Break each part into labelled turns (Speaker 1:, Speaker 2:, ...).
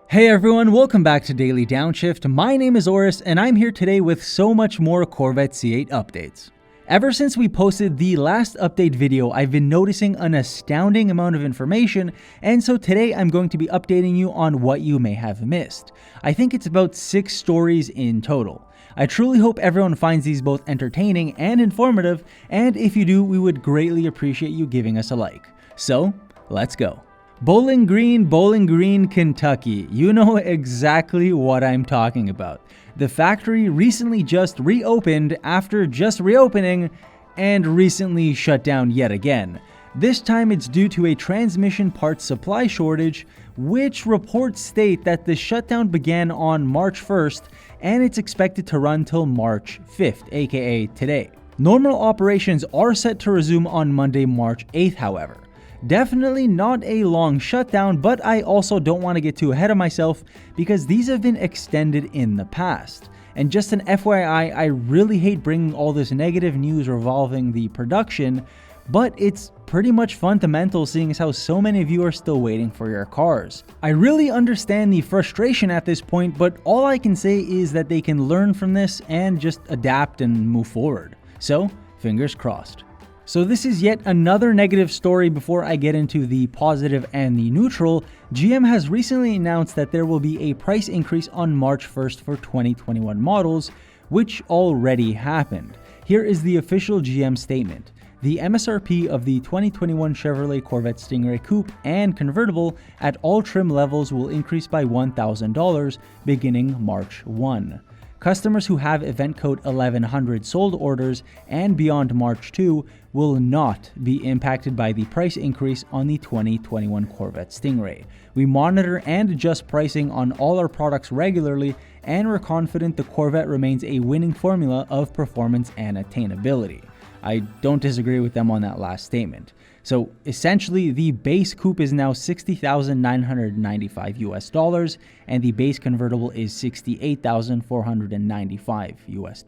Speaker 1: Hey everyone, welcome back to Daily Downshift. My name is Oris and I'm here today with so much more Corvette C8 updates. Ever since we posted the last update video, I've been noticing an astounding amount of information, and so today I'm going to be updating you on what you may have missed. I think it's about 6 stories in total. I truly hope everyone finds these both entertaining and informative, and if you do, we would greatly appreciate you giving us a like. So, let's go. Bowling Green, Kentucky. You know exactly what I'm talking about. The factory recently just reopened after just reopening and recently shut down yet again. This time it's due to a transmission parts supply shortage, which reports state that the shutdown began on March 1st and it's expected to run till March 5th, aka today. Normal operations are set to resume on Monday, March 8th, however. Definitely not a long shutdown, but I also don't want to get too ahead of myself because these have been extended in the past. And just an FYI, I really hate bringing all this negative news revolving the production, but it's pretty much fundamental seeing as how so many of you are still waiting for your cars. I really understand the frustration at this point, but all I can say is that they can learn from this and just adapt and move forward. So, fingers crossed. So this is yet another negative story before I get into the positive and the neutral. GM has recently announced that there will be a price increase on March 1st for 2021 models, which already happened. Here is the official GM statement. The MSRP of the 2021 Chevrolet Corvette Stingray Coupe and convertible at all trim levels will increase by $1,000 beginning March 1. Customers who have event code 1100 sold orders and beyond March 2 will not be impacted by the price increase on the 2021 Corvette Stingray. We monitor and adjust pricing on all our products regularly, and we're confident the Corvette remains a winning formula of performance and attainability. I don't disagree with them on that last statement. So essentially, the base coupe is now $60,995 US, and the base convertible is $68,495 US.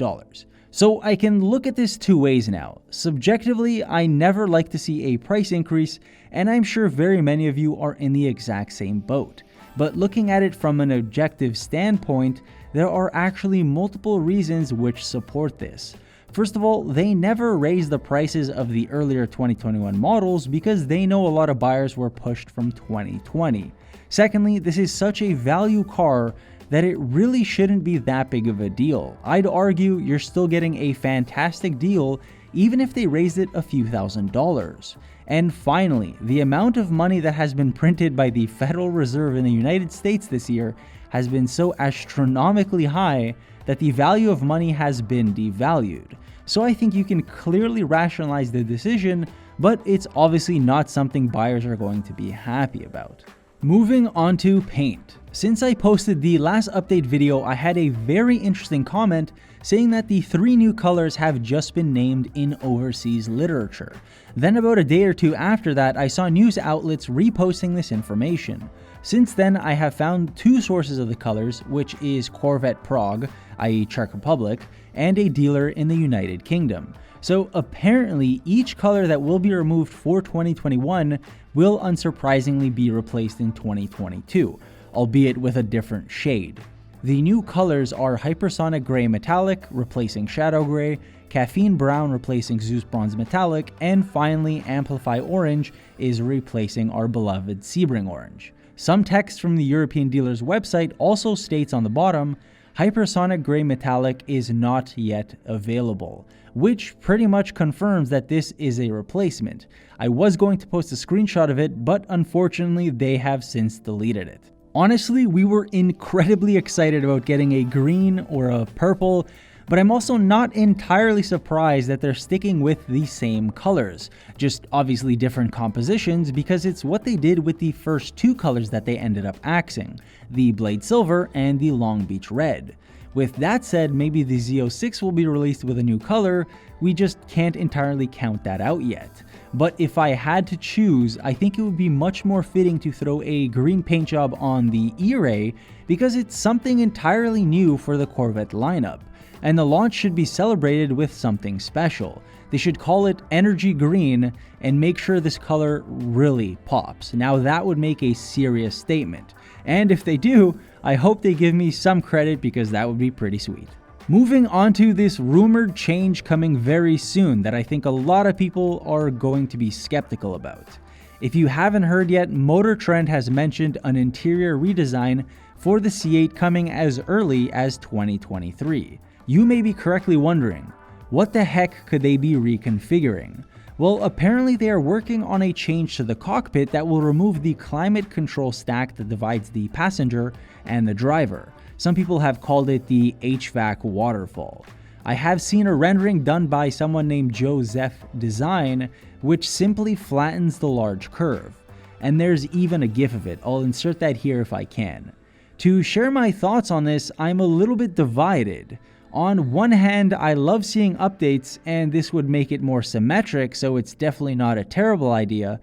Speaker 1: So I can look at this two ways now. Subjectively, I never like to see a price increase, and I'm sure very many of you are in the exact same boat. But looking at it from an objective standpoint, there are actually multiple reasons which support this. First of all, they never raised the prices of the earlier 2021 models because they know a lot of buyers were pushed from 2020. Secondly, this is such a value car that it really shouldn't be that big of a deal. I'd argue you're still getting a fantastic deal even if they raised it a few $1,000s. And finally, the amount of money that has been printed by the Federal Reserve in the United States this year has been so astronomically high that the value of money has been devalued. So I think you can clearly rationalize the decision, but it's obviously not something buyers are going to be happy about. Moving on to paint. Since I posted the last update video, I had a very interesting comment saying that the 3 new colors have just been named in overseas literature. Then about a day or two after that, I saw news outlets reposting this information. Since then, I have found 2 sources of the colors, which is Corvette Prague, i.e. Czech Republic, and a dealer in the United Kingdom. So apparently, each color that will be removed for 2021 will unsurprisingly be replaced in 2022, albeit with a different shade. The new colors are Hypersonic Grey Metallic, replacing Shadow Grey, Caffeine Brown replacing Zeus Bronze Metallic, and finally Amplify Orange is replacing our beloved Sebring Orange. Some text from the European dealer's website also states on the bottom, Hypersonic Grey Metallic is not yet available, which pretty much confirms that this is a replacement. I was going to post a screenshot of it, but unfortunately they have since deleted it. Honestly, we were incredibly excited about getting a green or a purple, but I'm also not entirely surprised that they're sticking with the same colors, just obviously different compositions because it's what they did with the first 2 colors that they ended up axing, the Blade Silver and the Long Beach Red. With that said, maybe the Z06 will be released with a new color, we just can't entirely count that out yet. But if I had to choose, I think it would be much more fitting to throw a green paint job on the E-Ray because it's something entirely new for the Corvette lineup. And the launch should be celebrated with something special. They should call it Energy Green and make sure this color really pops. Now that would make a serious statement. And if they do, I hope they give me some credit because that would be pretty sweet. Moving on to this rumored change coming very soon that I think a lot of people are going to be skeptical about. If you haven't heard yet, Motor Trend has mentioned an interior redesign for the C8 coming as early as 2023. You may be correctly wondering, what the heck could they be reconfiguring? Well, apparently they are working on a change to the cockpit that will remove the climate control stack that divides the passenger and the driver. Some people have called it the HVAC waterfall. I have seen a rendering done by someone named Joseph Design, which simply flattens the large curve. And there's even a GIF of it. I'll insert that here if I can. To share my thoughts on this, I'm a little bit divided. On one hand, I love seeing updates, and this would make it more symmetric, so it's definitely not a terrible idea,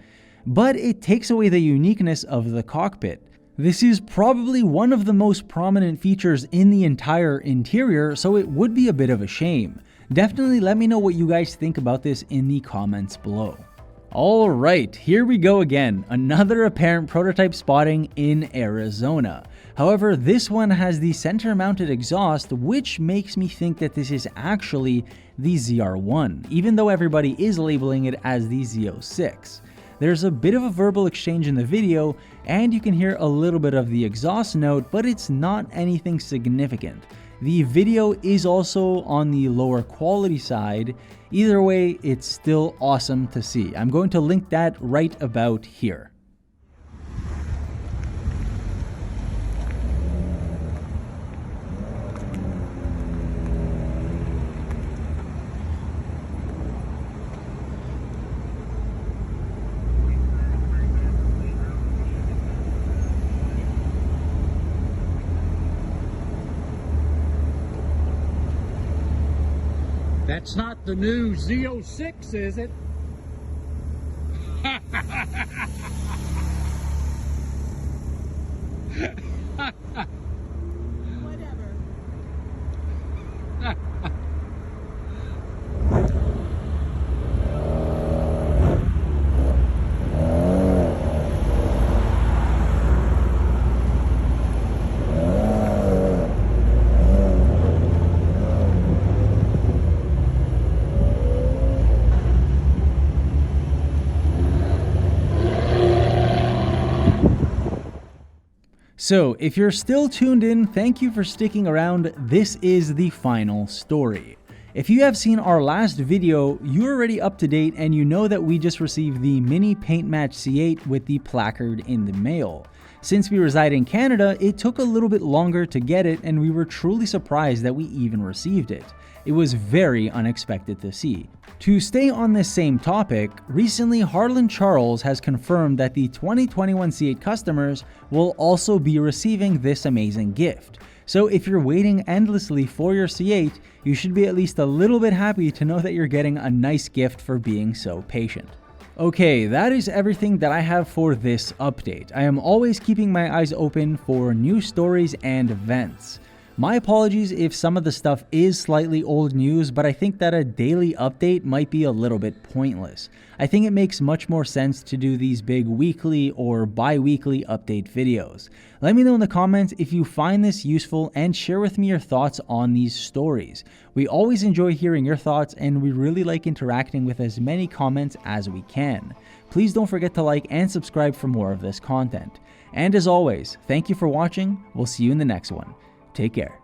Speaker 1: but it takes away the uniqueness of the cockpit. This is probably one of the most prominent features in the entire interior, so it would be a bit of a shame. Definitely let me know what you guys think about this in the comments below. Alright, here we go again, another apparent prototype spotting in Arizona. However, this one has the center-mounted exhaust, which makes me think that this is actually the ZR1, even though everybody is labeling it as the Z06. There's a bit of a verbal exchange in the video, and you can hear a little bit of the exhaust note, but it's not anything significant. The video is also on the lower quality side. Either way, it's still awesome to see. I'm going to link that right about here.
Speaker 2: That's not the new Z06, is it?
Speaker 3: Whatever.
Speaker 1: So, if you're still tuned in, thank you for sticking around. This is the final story. If you have seen our last video, you're already up to date and you know that we just received the mini paint match C8 with the placard in the mail. Since we reside in Canada, it took a little bit longer to get it and we were truly surprised that we even received it. It was very unexpected to see. To stay on this same topic, recently Harlan Charles has confirmed that the 2021 C8 customers will also be receiving this amazing gift. So if you're waiting endlessly for your C8, you should be at least a little bit happy to know that you're getting a nice gift for being so patient. Okay, that is everything that I have for this update. I am always keeping my eyes open for new stories and events. My apologies if some of the stuff is slightly old news, but I think that a daily update might be a little bit pointless. I think it makes much more sense to do these big weekly or bi-weekly update videos. Let me know in the comments if you find this useful and share with me your thoughts on these stories. We always enjoy hearing your thoughts and we really like interacting with as many comments as we can. Please don't forget to like and subscribe for more of this content. And as always, thank you for watching. We'll see you in the next one. Take care.